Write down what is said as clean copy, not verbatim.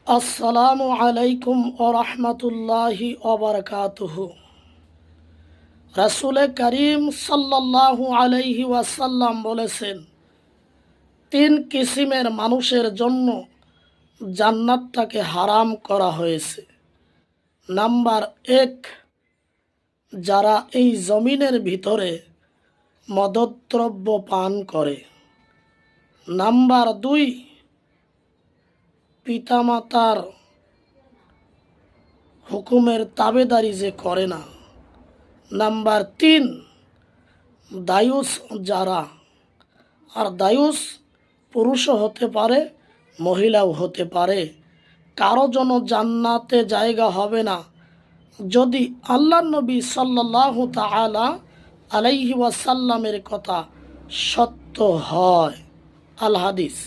আসসালামু আলাইকুম ওয়া রাহমাতুল্লাহি ওয়া বারাকাতুহু। রাসূল করিম সাল্লাল্লাহু আলাইহি ওয়াসাল্লাম বলেছেন, তিন কিসিমের মানুষের জন্য জান্নাতটাকে হারাম করা হয়েছে। নাম্বার 1, যারা এই জমিনের ভিতরে মদদ্রব্য পান করে। নাম্বার 2, পিতামাতার হুকুমের তাবেদারি যে করে না। নাম্বার 3, দায়ুস যারা, আর দায়ুস পুরুষও হতে পারে মহিলাও হতে পারে। কারো জন্য জান্নাতে জায়গা হবে না যদি আল্লাহ নবী সাল্লাল্লাহু তাআলা আলাইহি ওয়াসাল্লামের কথা সত্য হয়। আল হাদিস।